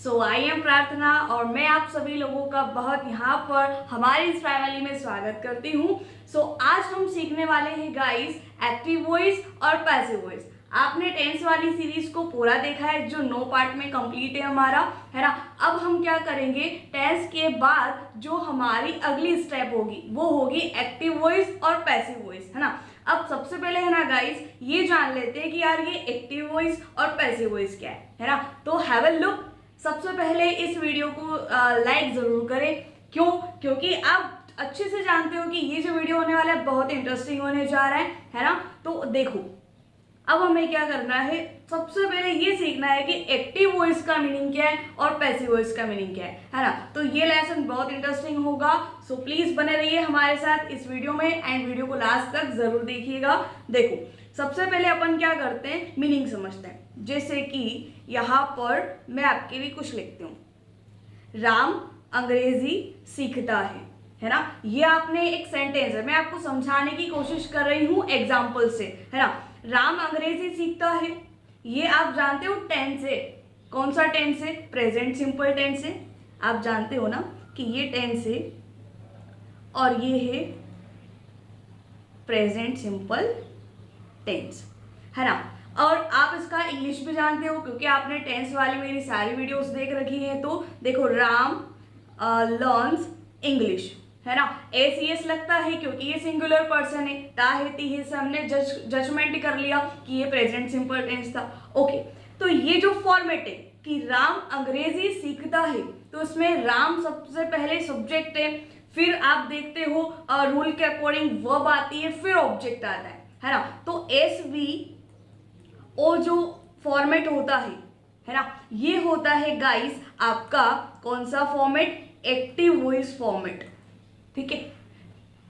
So I am प्रार्थना और मैं आप सभी लोगों का बहुत यहाँ पर हमारे इस फैमिली में स्वागत करती हूँ। सो आज हम सीखने वाले हैं गाइस एक्टिव वॉइस और पैसिव वॉइस। आपने टेंस वाली सीरीज को पूरा देखा है जो 9 पार्ट में कंप्लीट है हमारा, है ना। अब हम क्या करेंगे, टेंस के बाद जो हमारी अगली स्टेप होगी वो होगी एक्टिव वॉइस और पैसिव वॉइस, है ना। अब सबसे पहले है ना गाइस ये जान लेते हैं कि यार ये एक्टिव वॉइस और पैसिव वॉइस क्या है ना। तो हैव अ लुक। सबसे पहले इस वीडियो को लाइक जरूर करें। क्यों? क्योंकि आप अच्छे से जानते हो कि ये जो वीडियो होने वाला है बहुत इंटरेस्टिंग होने जा रहा है ना। तो देखो अब हमें क्या करना है, सबसे पहले ये सीखना है कि एक्टिव वॉइस का मीनिंग क्या है और पैसिव वॉइस का मीनिंग क्या है ना। तो ये लेसन बहुत इंटरेस्टिंग होगा। सो प्लीज बने रहिए हमारे साथ इस वीडियो में एंड वीडियो को लास्ट तक जरूर देखिएगा। देखो सबसे पहले अपन क्या करते हैं, मीनिंग समझते हैं। जैसे कि यहाँ पर मैं आपके लिए कुछ लिखती हूँ, राम अंग्रेजी सीखता है ना। ये आपने एक सेंटेंस है, मैं आपको समझाने की कोशिश कर रही हूँ एग्जाम्पल से, है ना। राम अंग्रेजी सीखता है, ये आप जानते हो टेंस है। कौन सा टेंस है? प्रेजेंट सिंपल टेंस है। आप जानते हो ना कि ये टेंस है और ये है प्रेजेंट सिंपल टेंस, है ना। और आप इसका इंग्लिश भी जानते हो क्योंकि आपने टेंस वाली मेरी सारी वीडियोस देख रखी है। तो देखो राम लर्न्स इंग्लिश, है ना। एस लगता है क्योंकि ये सिंगुलर पर्सन है। ता है ती है से हमने जजमेंट कर लिया कि ये प्रेजेंट सिंपल टेंस था। ओके, तो ये जो फॉर्मेट है कि राम अंग्रेजी सीखता है, तो इसमें राम सबसे पहले सब्जेक्ट है, फिर आप देखते हो रूल के अकॉर्डिंग वर्ब आती है, फिर ऑब्जेक्ट आता है ना। तो एस वी ओ जो फॉर्मेट होता है ना, ये होता है गाइस आपका कौन सा फॉर्मेट? एक्टिव वॉइस फॉर्मेट, ठीक है।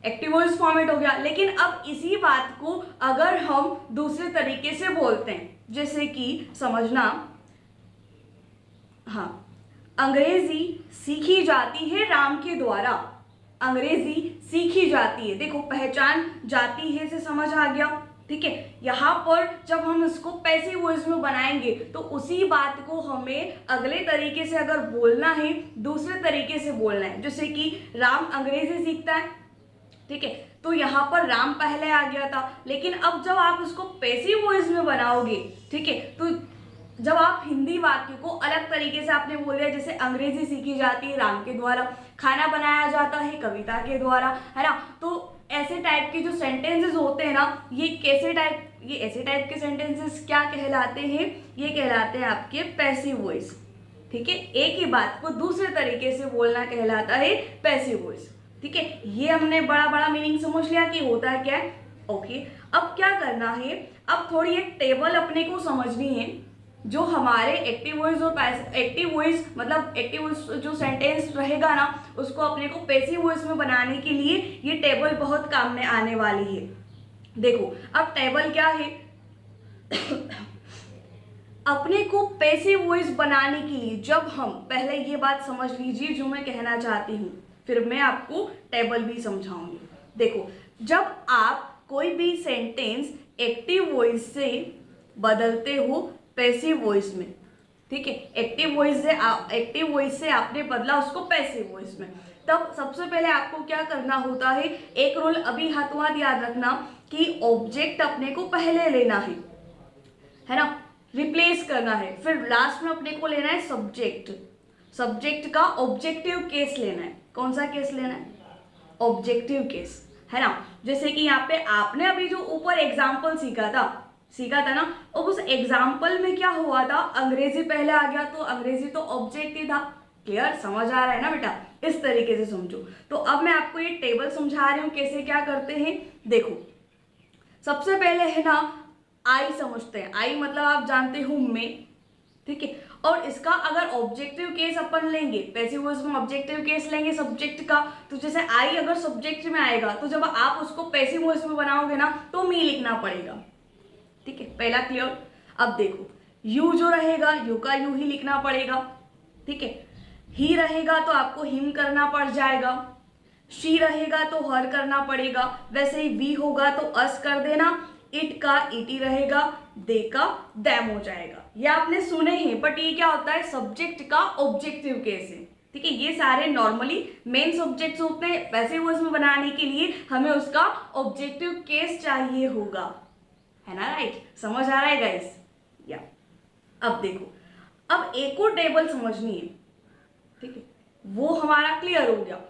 एक्टिव वॉइस फॉर्मेट हो गया। लेकिन अब इसी बात को अगर हम दूसरे तरीके से बोलते हैं, जैसे कि समझना, हाँ, अंग्रेजी सीखी जाती है राम के द्वारा। अंग्रेजी सीखी जाती है, देखो पहचान जाती है से समझ आ गया, ठीक है। यहाँ पर जब हम इसको पैसिव वॉइस में बनाएंगे तो उसी बात को हमें अगले तरीके से अगर बोलना है, दूसरे तरीके से बोलना है। जैसे कि राम अंग्रेजी सीखता है, ठीक है, तो यहाँ पर राम पहले आ गया था। लेकिन अब जब आप इसको पैसिव वॉइस में बनाओगे, ठीक है, तो जब आप हिंदी वाक्य को अलग तरीके से आपने बोल दिया, जैसे अंग्रेजी सीखी जाती है राम के द्वारा, खाना बनाया जाता है कविता के द्वारा, है ना। तो ऐसे टाइप के जो सेंटेंसेस होते हैं ना, ये ऐसे टाइप के सेंटेंसेस क्या कहलाते हैं? ये कहलाते हैं आपके पैसिव वॉइस, ठीक है। एक ही बात को दूसरे तरीके से बोलना कहलाता है पैसिव वॉइस, ठीक है। ये हमने बड़ा बड़ा मीनिंग समझ लिया कि होता है क्या है। ओके, अब क्या करना है, अब थोड़ी एक टेबल अपने को समझनी है जो हमारे एक्टिव वॉइस और एक्टिव वॉइस मतलब एक्टिव वॉइस जो सेंटेंस रहेगा ना, उसको अपने को पैसिव वॉइस में बनाने के लिए ये टेबल बहुत काम में आने वाली है। देखो अब टेबल क्या है अपने को पैसिव वॉइस बनाने के लिए, जब हम पहले ये बात समझ लीजिए जो मैं कहना चाहती हूँ, फिर मैं आपको टेबल भी समझाऊंगी। देखो जब आप कोई भी सेंटेंस एक्टिव वॉइस से बदलते हो पैसिव वॉइस में, ठीक है, एक्टिव वॉइस से आपने बदला उसको पैसिव वॉइस में, तब सबसे पहले आपको क्या करना होता है, एक रूल अभी हाथों हाथ याद रखना कि ऑब्जेक्ट अपने को पहले लेना है ना, रिप्लेस करना है, फिर लास्ट में अपने को लेना है सब्जेक्ट का ऑब्जेक्टिव केस लेना है। कौन सा केस लेना है? ऑब्जेक्टिव केस, है ना। जैसे कि यहाँ पे आपने अभी जो ऊपर एग्जाम्पल सीखा था ना, और उस एग्जाम्पल में क्या हुआ था, अंग्रेजी पहले आ गया तो अंग्रेजी तो ऑब्जेक्ट ही था। क्लियर? समझ आ रहा है ना बेटा? इस तरीके से समझो। तो अब मैं आपको ये टेबल समझा रही हूँ कैसे क्या करते हैं। देखो सबसे पहले है ना आई समझते हैं। आई मतलब आप जानते हो मैं, ठीक है। और इसका अगर ऑब्जेक्टिव केस अपन लेंगे, पैसिव वॉइस में ऑब्जेक्टिव केस लेंगे सब्जेक्ट का, तो जैसे आई अगर सब्जेक्ट में आएगा तो जब आप उसको पैसिव वॉइस में बनाओगे ना तो मी लिखना पड़ेगा, ठीक है। पहला क्लियर? अब देखो यू जो रहेगा, यू का यू ही लिखना पड़ेगा, ठीक है। ही रहेगा तो आपको हिम करना पड़ जाएगा, शी रहेगा तो हर करना पड़ेगा, वैसे ही वी होगा तो अस कर देना, इट का इटी रहेगा, दे का दैम हो जाएगा। ये आपने सुने हैं, बट ये क्या होता है, सब्जेक्ट का ऑब्जेक्टिव केस है। ठीक है, ये सारे नॉर्मली मेन सब्जेक्ट्स होते हैं, पैसिव वॉइस में बनाने के लिए हमें उसका ऑब्जेक्टिव केस चाहिए होगा, है ना, राइट। समझ आ रहा है गाइस? या अब देखो, अब एक और टेबल समझनी है, ठीक है, वो हमारा क्लियर हो गया।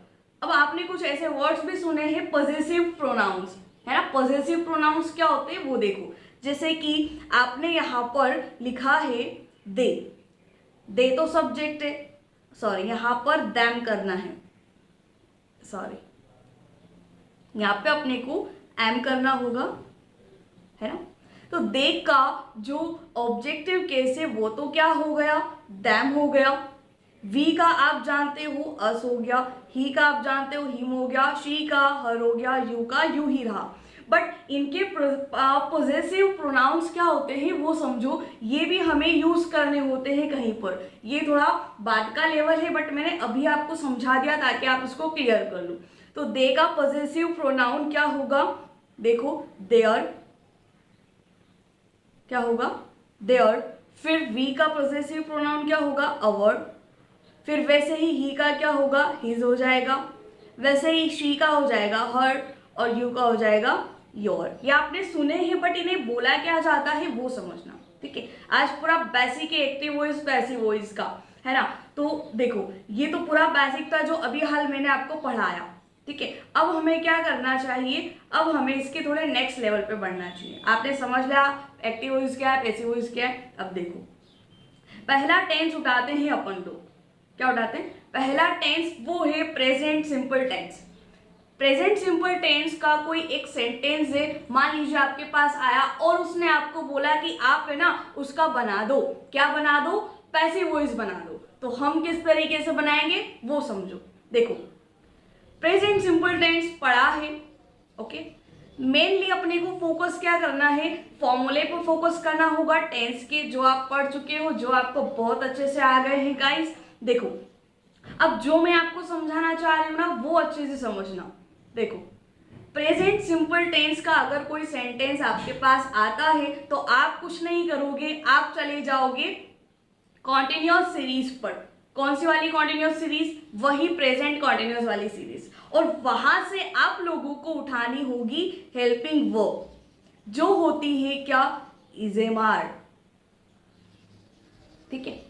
अब आपने कुछ ऐसे वर्ड्स भी सुने हैं पॉजेसिव प्रोनाउंस, है ना। पॉजेसिव प्रोनाउंस क्या होते हैं वो देखो, जैसे कि आपने यहाँ पर लिखा है दे, दे तो सब्जेक्ट है, सॉरी यहाँ पर दैम करना है, सॉरी यहाँ पे अपने को एम करना होगा, है ना। तो दे का जो ऑब्जेक्टिव केस है वो तो क्या हो गया, दैम हो गया। वी का आप जानते हो अस हो गया, ही का आप जानते हो हिम हो गया, शी का हर हो गया, यू का यू ही रहा। बट इनके पॉजेसिव प्रोनाउंस क्या होते हैं वो समझो, ये भी हमें यूज करने होते हैं कहीं पर। ये थोड़ा बाद का लेवल है, बट मैंने अभी आपको समझा दिया ताकि आप इसको क्लियर कर लो। तो दे का पॉजेसिव प्रोनाउन क्या होगा, देखो देयर, क्या होगा देयर। फिर वी का पॉजेसिव प्रोनाउन क्या होगा, अवर। फिर वैसे ही का क्या होगा, हिज हो जाएगा। वैसे ही शी का हो जाएगा हर, और यू का हो जाएगा योर। ये आपने सुने हैं, बट इन्हें बोला क्या जाता है वो समझना, ठीक है। आज पूरा बेसिक है एक्टिव वॉइस पैसिव वॉइस का, है ना। तो देखो ये तो पूरा बेसिक था जो अभी हाल मैंने आपको पढ़ाया, ठीक है। अब हमें क्या करना चाहिए, अब हमें इसके थोड़े नेक्स्ट लेवल पे बढ़ना चाहिए। आपने समझ लिया एक्टिव वॉइस क्या है, पैसिव वॉइस क्या है। अब देखो पहला टेंस उठाते हैं अपन लोग, क्या उठाते हैं, पहला टेंस वो है present simple tense. Present simple tense का कोई एक सेंटेंस है, मान लीजिए आपके पास आया और उसने आपको बोला कि आप है ना उसका बना दो, क्या बना दो, पैसिव वॉइस बना दो। तो हम किस तरीके से बनाएंगे वो समझो। देखो प्रेजेंट सिंपल टेंस पढ़ा है, ओके। मेनली अपने को फोकस क्या करना है, फॉर्मूले पर फोकस करना होगा टेंस के, जो आप पढ़ चुके हो, जो आपको बहुत अच्छे से आ गए हैं गाइस। देखो अब जो मैं आपको समझाना चाह रही हूँ ना वो अच्छे से समझना। देखो प्रेजेंट सिंपल टेंस का अगर कोई सेंटेंस आपके पास आता है तो आप कुछ नहीं करोगे, आप चले जाओगे कॉन्टिन्यूअस सीरीज पर। कौन सी वाली कॉन्टिन्यूअस सीरीज, वही प्रेजेंट कॉन्टिन्यूअस वाली सीरीज, और वहां से आप लोगों को उठानी होगी हेल्पिंग वर्ब, जो होती है क्या, इजेमार, ठीक है,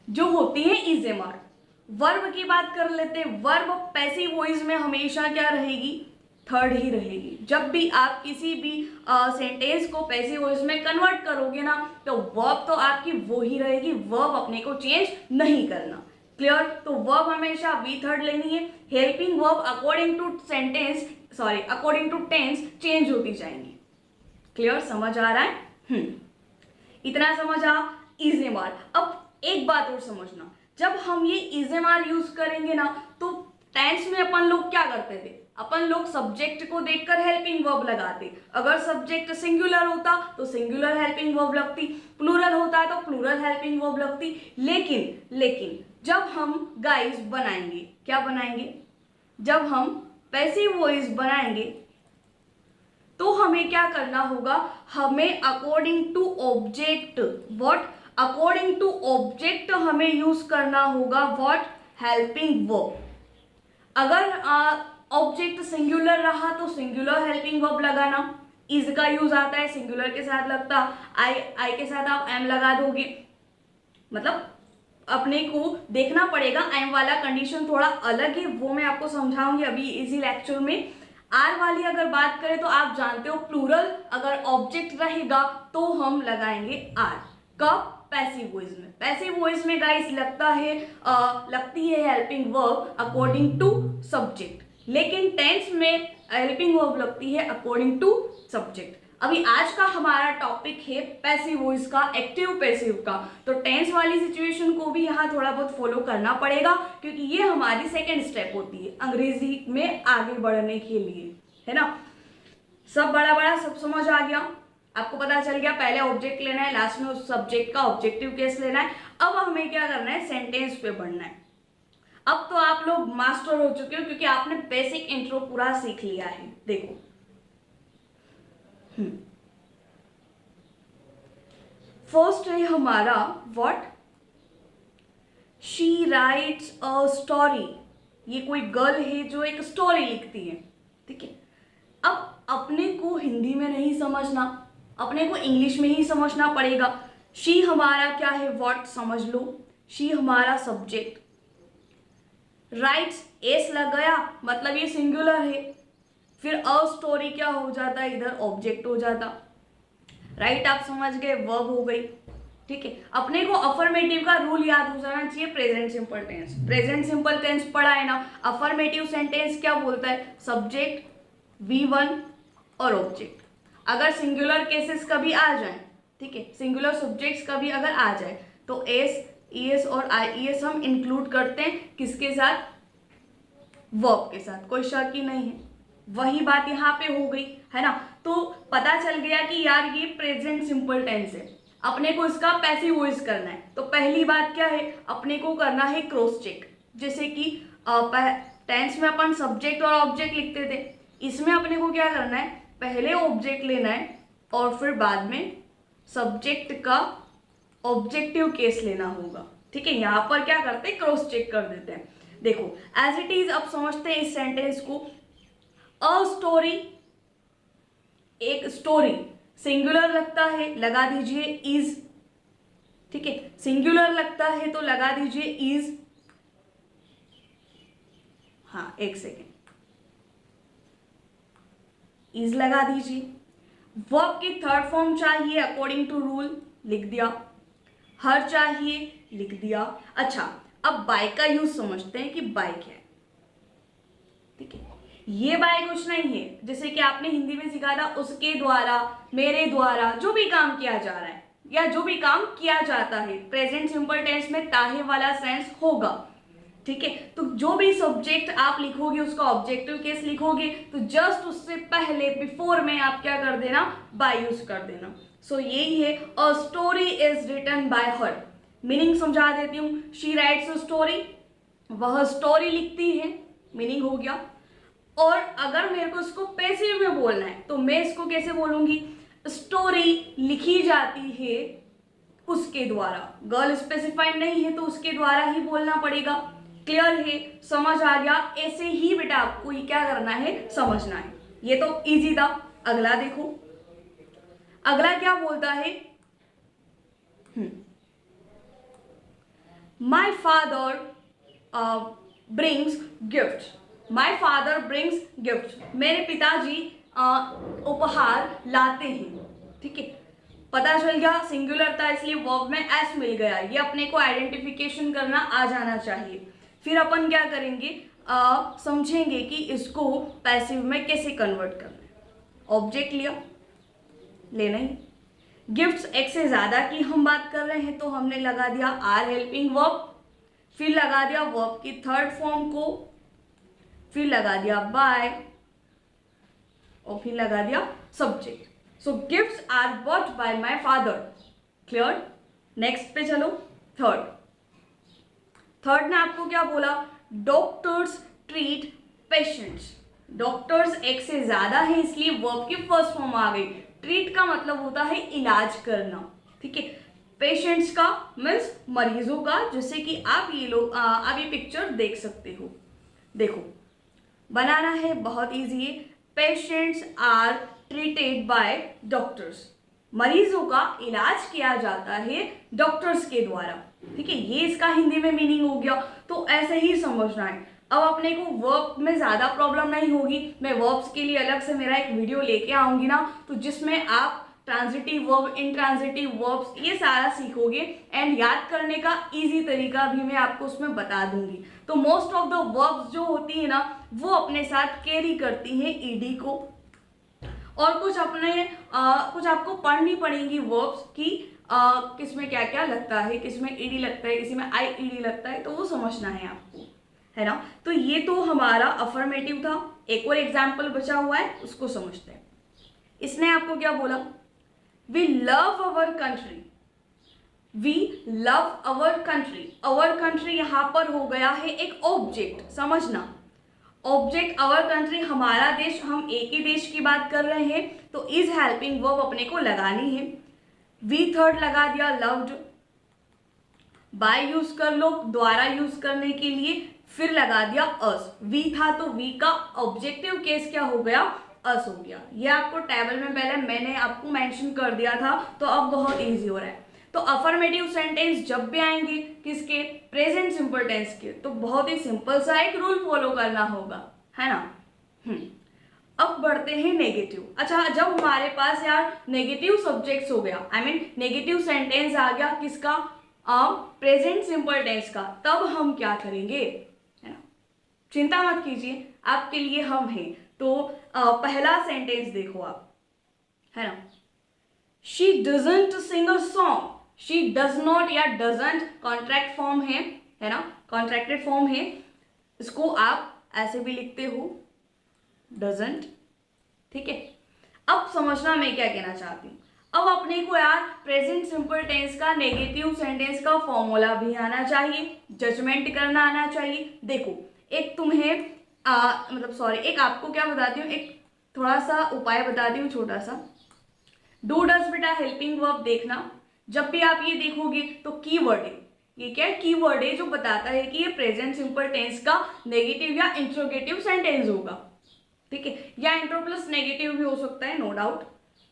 जो होती है इजेमार। वर्ब की बात कर लेते हैं, वर्ब पैसिव वॉइस में हमेशा क्या रहेगी, थर्ड ही रहेगी। जब भी आप किसी भी सेंटेंस को पैसिव वॉइस में कन्वर्ट करोगे ना तो वर्ब तो आपकी वो ही रहेगी, वर्ब अपने को चेंज नहीं करना। क्लियर? तो वर्ब हमेशा वी थर्ड लेनी है। Helping verb according to sentence, sorry according to tense change होती जाएंगी। क्लियर? समझ आ रहा है? इतना समझ आ, इजेमार। अब एक बात और समझना, जब हम ये इजेमार यूज करेंगे ना तो टेंस में अपन लोग क्या करते थे, अपन लोग सब्जेक्ट को देखकर हेल्पिंग वर्ब लगाते। अगर सब्जेक्ट सिंगुलर होता तो सिंगुलर हेल्पिंग वर्ब लगती, प्लूरल होता तो प्लूरल हेल्पिंग वर्ब लगती। लेकिन जब हम गाइस बनाएंगे, क्या बनाएंगे, जब हम पैसिव वॉइस बनाएंगे तो हमें क्या करना होगा, हमें according to object, what, according to object हमें यूज करना होगा व्हाट, हेल्पिंग वर्ब। अगर ऑब्जेक्ट सिंगुलर रहा तो सिंगुलर हेल्पिंग वर्ब लगाना, इज का यूज आता है सिंगुलर के साथ लगता, आई के साथ आप एम लगा दोगे। मतलब अपने को देखना पड़ेगा, एम वाला कंडीशन थोड़ा अलग है, वो मैं आपको समझाऊंगी अभी इसी लेक्चर में। आर वाली अगर बात करें तो आप जानते हो प्लूरल अगर ऑब्जेक्ट रहेगा तो हम लगाएंगे आर। कब? पैसिव वॉइस में। पैसिव वॉइस में गाइस लगता है लगती है helping verb according to subject, लेकिन टेंस में हेल्पिंग वर्ब लगती है अकॉर्डिंग टू सब्जेक्ट। अभी आज का हमारा टॉपिक है पैसिव वॉइस का, एक्टिव पैसिव का, तो टेंस वाली सिचुएशन को भी यहाँ थोड़ा बहुत फॉलो करना पड़ेगा क्योंकि ये हमारी सेकेंड स्टेप होती है अंग्रेजी में आगे बढ़ने के लिए, है ना। सब बड़ा सब समझ आ गया, आपको पता चल गया पहले ऑब्जेक्ट लेना है, लास्ट में उस सब्जेक्ट का ऑब्जेक्टिव केस लेना है। अब हमें क्या करना है, सेंटेंस पे बढ़ना है। अब तो आप लोग मास्टर हो चुके हो क्योंकि आपने बेसिक इंट्रो पूरा सीख लिया है। देखो फर्स्ट है हमारा what, she writes a story. ये कोई गर्ल है जो एक स्टोरी लिखती है, ठीक है। अब अपने को हिंदी में नहीं समझना, अपने को इंग्लिश में ही समझना पड़ेगा। शी हमारा क्या है, व्हाट समझ लो, शी हमारा सब्जेक्ट, राइट्स एस लग गया मतलब ये सिंगुलर है, फिर अ स्टोरी क्या हो जाता है, इधर ऑब्जेक्ट हो जाता, राइट आप समझ गए, वर्ब हो गई, ठीक है। अपने को अफर्मेटिव का रूल याद हो जाना चाहिए, present simple tense, present simple tense पढ़ा है ना। अफर्मेटिव सेंटेंस क्या बोलता है, सब्जेक्ट V1 और ऑब्जेक्ट। अगर सिंगुलर केसेस कभी आ जाए, ठीक है, सिंगुलर सब्जेक्ट्स कभी अगर आ जाए तो एस, ईएस और आईईएस हम इंक्लूड करते हैं किसके साथ, वर्ब के साथ, कोई शक ही नहीं है। वही बात यहाँ पे हो गई है ना। तो पता चल गया कि यार ये प्रेजेंट सिंपल टेंस है, अपने को इसका पैसिव वॉइस करना है। तो पहली बात क्या है, अपने को करना है क्रॉस चेक। जैसे कि टेंस में अपन सब्जेक्ट और ऑब्जेक्ट लिखते थे, इसमें अपने को क्या करना है, पहले ऑब्जेक्ट लेना है और फिर बाद में सब्जेक्ट का ऑब्जेक्टिव केस लेना होगा, ठीक है। यहाँ पर क्या करते हैं, क्रॉस चेक कर देते हैं। देखो एज इट इज, अब समझते हैं इस सेंटेंस को। अ स्टोरी, एक स्टोरी, सिंगुलर लगता है लगा दीजिए इज, ठीक है, सिंगुलर लगता है तो लगा दीजिए इज। हाँ एक सेकेंड, इज लगा दीजिए। वर्ब की थर्ड फॉर्म चाहिए अकॉर्डिंग टू रूल, लिख दिया। हर चाहिए, लिख दिया। अच्छा अब बाय का यूज समझते हैं कि बाय क्या है, ठीक है। ये बाय कुछ नहीं है, जैसे कि आपने हिंदी में सीखा था, उसके द्वारा, मेरे द्वारा, जो भी काम किया जा रहा है या जो भी काम किया जाता है, प्रेजेंट सिंपल टेंस में ताहे वाला सेंस होगा, ठीक है। तो जो भी सब्जेक्ट आप लिखोगे उसका ऑब्जेक्टिव केस लिखोगे, तो जस्ट उससे पहले बिफोर में आप क्या कर देना, बाय यूज कर देना। सो यही है, a story is written by her. Meaning समझा देती हूँ, शी राइट्स अ स्टोरी, वह स्टोरी लिखती है, मीनिंग हो गया। और अगर मेरे को इसको पैसिव में बोलना है तो मैं इसको कैसे बोलूंगी, स्टोरी लिखी जाती है उसके द्वारा। गर्ल स्पेसिफाइड नहीं है तो उसके द्वारा ही बोलना पड़ेगा। क्लियर है, समझ आ गया। ऐसे ही बेटा आपको ये क्या करना है, समझना है। ये तो इजी था। अगला देखो, अगला क्या बोलता है, my father brings gift, my father brings gift, मेरे पिताजी उपहार लाते हैं, ठीक है। पता चल गया, सिंगुलर था इसलिए वर्ब में एस मिल गया। ये अपने को आइडेंटिफिकेशन करना आ जाना चाहिए। फिर अपन क्या करेंगे, समझेंगे कि इसको पैसिव में कैसे कन्वर्ट करना है। ऑब्जेक्ट लिया, लेना ही। गिफ्ट्स एक से ज्यादा की हम बात कर रहे हैं तो हमने लगा दिया आर हेल्पिंग वर्ब, फिर लगा दिया वर्ब की थर्ड फॉर्म को, फिर लगा दिया बाय और फिर लगा दिया subject. So gifts are bought by my father. Clear. Next पे चलो, थर्ड ने आपको क्या बोला, डॉक्टर्स ट्रीट पेशेंट्स। डॉक्टर्स एक से ज्यादा है इसलिए वर्ब की फर्स्ट फॉर्म आ गई। ट्रीट का मतलब होता है इलाज करना, ठीक है। पेशेंट्स का मीन्स मरीजों का, जैसे कि आप ये लोग आप ये पिक्चर देख सकते हो। देखो बनाना है, बहुत इजी है। Patients are treated by doctors, मरीजों का इलाज किया जाता है डॉक्टर्स के द्वारा, ठीक है। ये इसका हिंदी में मीनिंग हो गया। तो ऐसे ही समझना है। अब अपने को वर्ब में ज़्यादा प्रॉब्लम नहीं होगी। मैं वर्ब्स के लिए अलग से मेरा एक वीडियो लेके आऊँगी ना, तो जिसमें आप ट्रांजिटिव वर्ब, इंट्रांजिटिव वर्ब्स ये सारा सीखोगे एंड याद करने का इजी तरीका भी मैं आपको उसमें बता दूंगी। तो मोस्ट ऑफ द वर्ब्स जो होती है ना, वो अपने साथ कैरी करती हैं ईडी को। और कुछ अपने कुछ आपको पढ़नी पड़ेंगी वर्ब्स की, किसमें क्या क्या लगता है, किसमें ईडी लगता है, किसी में आई ईडी लगता है, तो वो समझना है आपको, है ना। तो ये तो हमारा अफर्मेटिव था। एक और एग्जाम्पल बचा हुआ है, उसको समझते हैं। इसने आपको क्या बोला, we love our country, we love our country. Our country यहां पर हो गया है एक ऑब्जेक्ट, समझना। ऑब्जेक्ट अवर कंट्री, हमारा देश, हम एक ही देश की बात कर रहे हैं, तो इज हेल्पिंग वर्ब अपने को लगानी है। वी थर्ड लगा दिया लव्ड, बाय यूज कर लो द्वारा यूज करने के लिए, फिर लगा दिया अस, वी था तो वी का ऑब्जेक्टिव केस क्या हो गया, अस हो गया। ये आपको टेबल में पहले मैंने आपको मेंशन कर दिया था, तो अब बहुत इजी हो रहा है। तो अफर्मेटिव सेंटेंस जब भी आएंगे किसके, प्रेजेंट सिंपल टेंस के, तो बहुत ही सिंपल सा एक रूल फॉलो करना होगा, है ना। अब बढ़ते हैं नेगेटिव। अच्छा, जब हमारे पास यार नेगेटिव सब्जेक्ट्स हो गया, आई मीन नेगेटिव सेंटेंस आ गया किसका, प्रेजेंट सिंपल टेंस का, तब हम क्या करेंगे, है ना। चिंता मत कीजिए, आपके लिए हम हैं। तो पहला सेंटेंस देखो आप, है ना, she doesn't sing a song, she does not या डजंट कॉन्ट्रैक्ट फॉर्म है ना, कॉन्ट्रैक्टेड फॉर्म है, इसको आप ऐसे भी लिखते हो डजंट, ठीक है। अब समझना मैं क्या कहना चाहती हूँ। अब अपने को यार प्रेजेंट सिंपल टेंस का नेगेटिव सेंटेंस का फॉर्मूला भी आना चाहिए, जजमेंट करना आना चाहिए। देखो एक तुम्हें एक आपको क्या बताती हूँ, एक थोड़ा सा उपाय बताती हूँ छोटा सा। डू डज बेटा हेल्पिंग वर्ब देखना, जब भी आप ये देखोगे तो कीवर्ड है, ये क्या है, कीवर्ड है जो बताता है कि ये प्रेजेंट सिंपल टेंस का नेगेटिव या इंट्रोगेटिव सेंटेंस होगा, ठीक है, या इंट्रो प्लस नेगेटिव भी हो सकता है, नो डाउट।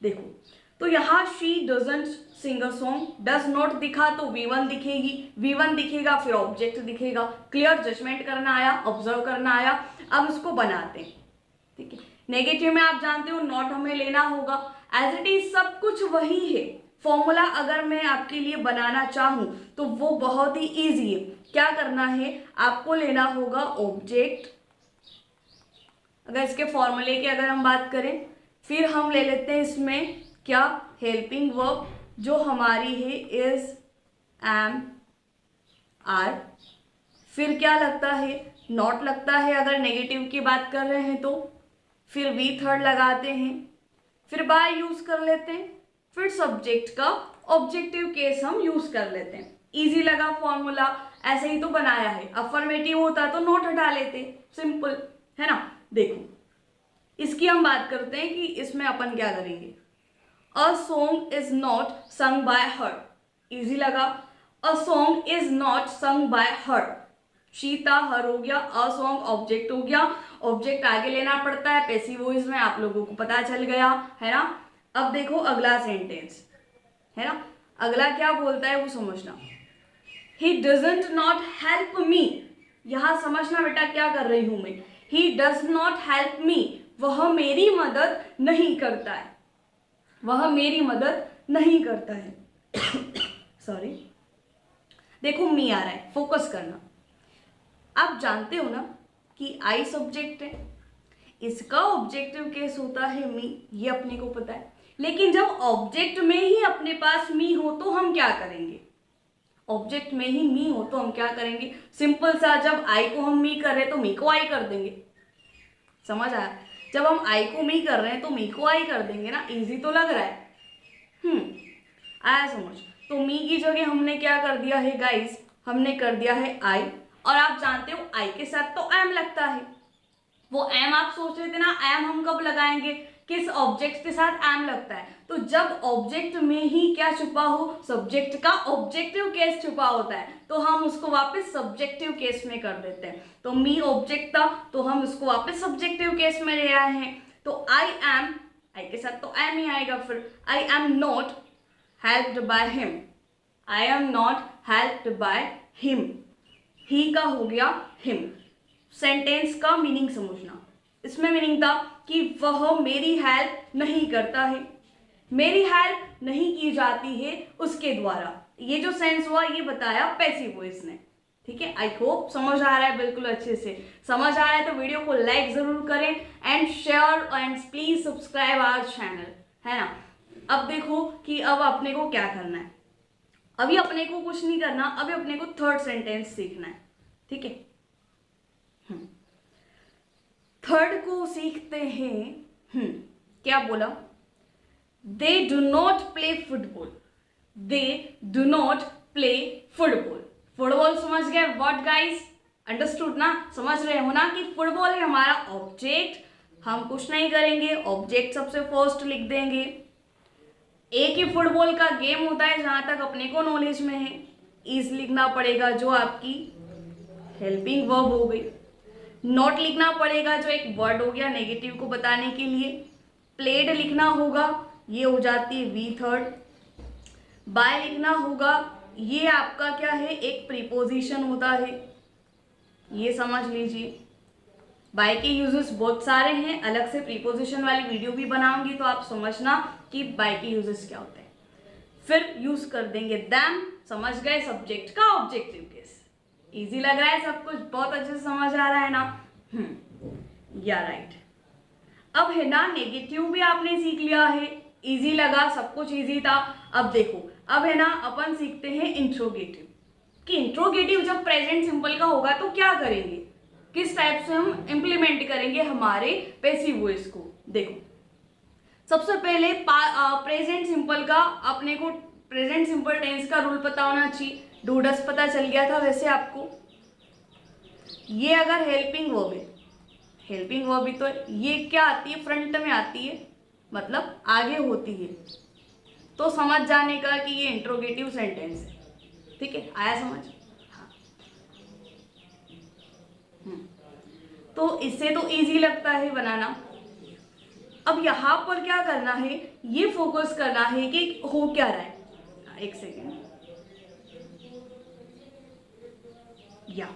देखो तो यहाँ she doesn't sing a song, does not दिखा तो V1 दिखेगी, V1 दिखेगा फिर ऑब्जेक्ट दिखेगा, क्लियर, जजमेंट करना आया, ऑब्जर्व करना आया। अब इसको बनाते हैं, ठीक है। नेगेटिव में आप जानते हो नॉट हमें लेना होगा, एज इट इज सब कुछ वही है। फॉर्मूला अगर मैं आपके लिए बनाना चाहूं तो वो बहुत ही इजी है। क्या करना है, आपको लेना होगा ऑब्जेक्ट, अगर इसके फॉर्मूले की अगर हम बात करें, फिर हम ले लेते हैं इसमें क्या, हेल्पिंग वर्ब जो हमारी है इज, एम, आर, फिर क्या लगता है, नॉट लगता है अगर नेगेटिव की बात कर रहे हैं तो, फिर वी थर्ड लगाते हैं, फिर बाय यूज कर लेते हैं, फिर सब्जेक्ट का ऑब्जेक्टिव केस हम यूज कर लेते हैं। इजी लगा फॉर्मूला, ऐसे ही तो बनाया है। अफर्मेटिव होता तो नोट हटा लेते, सिंपल, है ना। देखो इसकी हम बात करते हैं कि इसमें अपन क्या करेंगे, a song is not sung by her, easy लगा, a song is not sung by her, शीता हर हो गया, अ सॉन्ग ऑब्जेक्ट हो गया, ऑब्जेक्ट आगे लेना पड़ता है पैसिव वॉइस में, आप लोगों को पता चल गया, है ना। अब देखो अगला सेंटेंस, है ना, अगला क्या बोलता है वो समझना, he doesn't not help me, यहां समझना बेटा क्या कर रही हूं मैं, he does not help me, वह मेरी मदद नहीं करता है, वह मेरी मदद नहीं करता है सॉरी, देखो मी आ रहा है, फोकस करना। आप जानते हो ना कि आई सब्जेक्ट है, इसका ऑब्जेक्टिव केस होता है मी, ये अपने को पता है। लेकिन जब ऑब्जेक्ट में ही अपने पास मी हो तो हम क्या करेंगे, ऑब्जेक्ट में ही मी हो तो हम क्या करेंगे, सिंपल सा, जब आई को हम मी कर रहे हैं तो मी को आई कर देंगे, समझ आया, जब हम आई को मी कर रहे हैं तो मी को आई कर देंगे ना, इजी तो लग रहा है, आया समझ। तो मी की जगह हमने क्या कर दिया है गाइस, हमने कर दिया है आई, और आप जानते हो आई के साथ तो एम लगता है, वो एम आप सोच रहे थे ना, एम हम कब लगाएंगे, किस ऑब्जेक्ट के साथ एम लगता है, तो जब ऑब्जेक्ट में ही क्या छुपा हो, सब्जेक्ट का ऑब्जेक्टिव केस छुपा होता है, तो हम उसको वापस सब्जेक्टिव केस में कर देते हैं। तो मी ऑब्जेक्ट था तो हम उसको वापस सब्जेक्टिव केस में ले आए हैं। तो आई एम, आई के साथ तो एम ही आएगा, फिर I am not helped by him, I am not helped by him, ही का हो गया हिम। सेंटेंस का मीनिंग समझना, इसमें मीनिंग था कि वह मेरी हेल्प नहीं करता है, मेरी हेल्प नहीं की जाती है उसके द्वारा। ये जो सेंस हुआ ये बताया पैसिव वॉइस ने, ठीक है। आई होप समझ आ रहा है, बिल्कुल अच्छे से समझ आ रहा है तो वीडियो को लाइक जरूर करें and share and please subscribe our channel, है ना। अब देखो कि अब अपने को क्या करना है, अभी अपने को कुछ नहीं करना, अभी अपने को थर्ड सेंटेंस सीखना है, ठीक है। थर्ड को सीखते हैं। क्या बोला, they do not play football, they do not play football. Football समझ गए व्हाट गाइस, अंडरस्टूड ना, समझ रहे हो ना कि फुटबॉल है हमारा ऑब्जेक्ट, हम कुछ नहीं करेंगे, ऑब्जेक्ट सबसे फर्स्ट लिख देंगे। एक ही फुटबॉल का गेम होता है जहां तक अपने को नॉलेज में है। इज लिखना पड़ेगा जो आपकी हेल्पिंग वर्ब हो गई। नॉट लिखना पड़ेगा जो एक वर्ड हो गया नेगेटिव को बताने के लिए। प्लेड लिखना होगा, ये हो जाती है वी थर्ड। बाय लिखना होगा, ये आपका क्या है, एक प्रीपोजिशन होता है, ये समझ लीजिए। बाय के यूजेस बहुत सारे हैं, अलग से प्रीपोजिशन वाली वीडियो भी बनाऊंगी तो आप समझना कि बाय के यूजेस क्या होते हैं। फिर यूज कर देंगे देम, समझ गए, सब्जेक्ट का ऑब्जेक्टिव केस। इजी लग रहा है सब कुछ, बहुत अच्छे से समझ आ रहा है ना? या राइट। अब है ना नेगेटिव भी आपने सीख लिया है, इजी लगा, सब कुछ इजी था। अब देखो, अब है ना अपन सीखते हैं इंट्रोगेटिव, कि इंट्रोगेटिव जब प्रेजेंट सिंपल का होगा तो क्या करेंगे, किस टाइप से हम इम्प्लीमेंट करेंगे हमारे पैसिव वॉइस को। देखो, सबसे पहले प्रेजेंट सिंपल का अपने को प्रेजेंट सिंपल टेंस का रूल पता होना चाहिए। डू डस पता चल गया था वैसे आपको। ये अगर हेल्पिंग वर्ब है, हेल्पिंग वर्ब भी तो ये क्या आती है, फ्रंट में आती है, मतलब आगे होती है, तो समझ जाने का कि ये इंट्रोगेटिव सेंटेंस है। ठीक है, आया समझ? हाँ। तो इससे तो इजी लगता है बनाना। अब यहाँ पर क्या करना है, ये फोकस करना है कि हो क्या रहा है। एक सेकेंड, या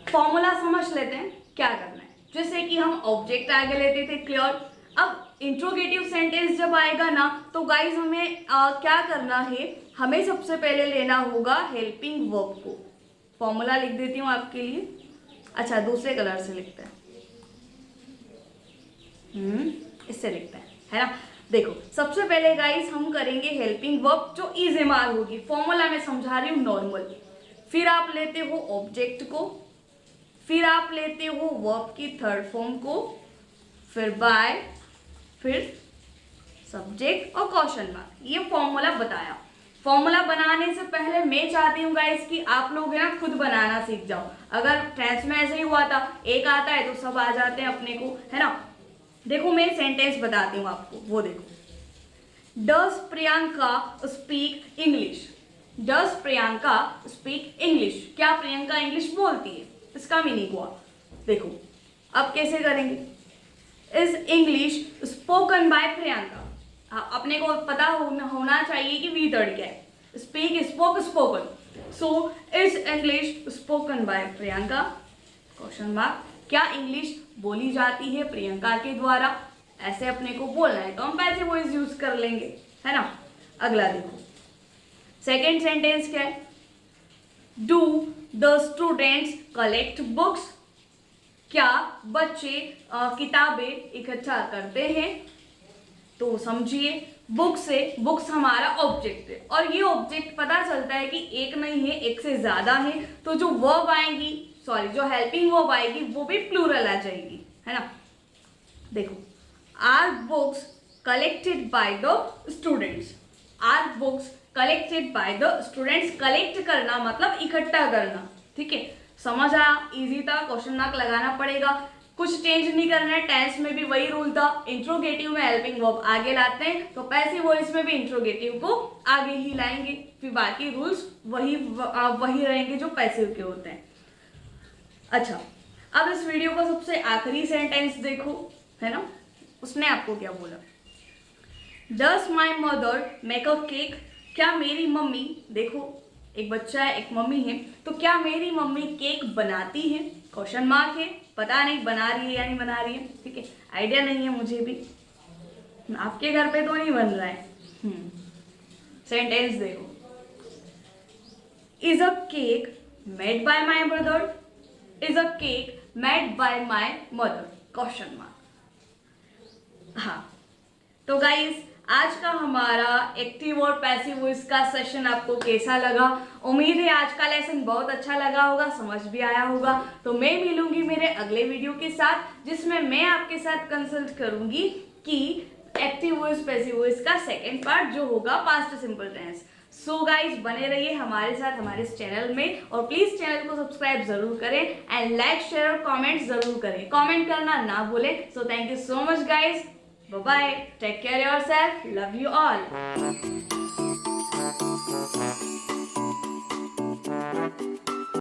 फॉर्मूला समझ लेते हैं क्या करना है। जैसे कि हम ऑब्जेक्ट आगे लेते थे, क्लियर। अब इंट्रोगेटिव सेंटेंस जब आएगा ना तो गाइज हमें क्या करना है, हमें सबसे पहले लेना होगा हेल्पिंग वर्ब को। फॉर्मूला लिख देती हूँ आपके लिए। अच्छा, दूसरे कलर से लिखते हैं, इससे लिखते है ना। देखो, सबसे पहले गाइज हम करेंगे हेल्पिंग वर्ब जो इस्तेमाल होगी। फॉर्मूला में समझा रही हूँ नॉर्मल। फिर आप लेते हो ऑब्जेक्ट को, फिर आप लेते हो वर्ब की थर्ड फॉर्म को, फिर बाय, फिर सब्जेक्ट और क्वेश्चन मार्क। ये फॉर्मूला बताया। फॉर्मूला बनाने से पहले मैं चाहती हूँ गाइस कि आप लोग ना खुद बनाना सीख जाओ। अगर टेंस में ऐसे ही हुआ था, एक आता है तो सब आ जाते हैं अपने को, है ना। देखो, मैं सेंटेंस बताती हूँ आपको, वो देखो। Does Priyanka speak English? Does Priyanka speak English? क्या प्रियंका इंग्लिश बोलती है? इसका मीनिंग हुआ। देखो, अब कैसे करेंगे। Is English spoken by Priyanka? अपने को पता होना चाहिए कि वी थर्ड क्या है। Speak, spoke, spoken. So is English spoken by Priyanka? Question mark. क्या इंग्लिश बोली जाती है प्रियंका के द्वारा? ऐसे अपने को बोलना है तो हम पैसिव वॉइस यूज कर लेंगे, है ना। अगला देखो, सेकेंड सेंटेंस क्या है। Do the students collect books? क्या बच्चे किताबें इकट्ठा करते हैं? तो समझिए, बुक से, बुक्स हमारा ऑब्जेक्ट है और ये ऑब्जेक्ट पता चलता है कि एक नहीं है, एक से ज्यादा है। तो जो वर्ब आएंगी, सॉरी जो हेल्पिंग वर्ब आएगी वो भी प्लूरल आ जाएगी, है ना। देखो, are books collected by the students? Are books collected by the students. Collect करना मतलब इकट्ठा करना, ठीक है। समझ आया, इजी था। क्वेश्चन मार्क लगाना पड़ेगा, कुछ चेंज नहीं करना है। टेंस में भी वही रूल था, इंट्रोगेटिव में हेल्पिंग वर्ब आगे लाते हैं तो पैसिव वॉइस में भी इंट्रोगेटिव को आगे ही लाएंगे। फिर बाकी रूल्स वही रहेंगे जो पैसिव के होते हैं। अच्छा, अब इस वीडियो का सबसे आखिरी सेंटेंस देखो, है ना। उसने आपको क्या बोला। Does my mother make a cake? क्या मेरी मम्मी, देखो एक बच्चा है, एक मम्मी है, तो क्या मेरी मम्मी केक बनाती है? क्वेश्चन मार्क है, पता नहीं बना रही है या नहीं बना रही है, ठीक है। आइडिया नहीं है मुझे भी, आपके घर पे तो नहीं बन रहा है। सेंटेंस देखो, is a cake made by my brother? Is a cake made by my mother? Question mark. हाँ, तो गाइस आज का हमारा एक्टिव और पैसिव वॉइस का सेशन आपको कैसा लगा? उम्मीद है आज का लेसन बहुत अच्छा लगा होगा, समझ भी आया होगा। तो मैं मिलूंगी मेरे अगले वीडियो के साथ जिसमें मैं आपके साथ कंसल्ट करूंगी कि एक्टिव वॉइस पैसिव वॉइस का सेकेंड पार्ट जो होगा past simple tense. So guys बने रहिए हमारे साथ हमारे इस चैनल में और प्लीज चैनल को सब्सक्राइब जरूर करें एंड लाइक शेयर और कमेंट जरूर करें। कमेंट करना ना भूलें। So thank you so much guys, Bye bye. Take care yourself. Love you all.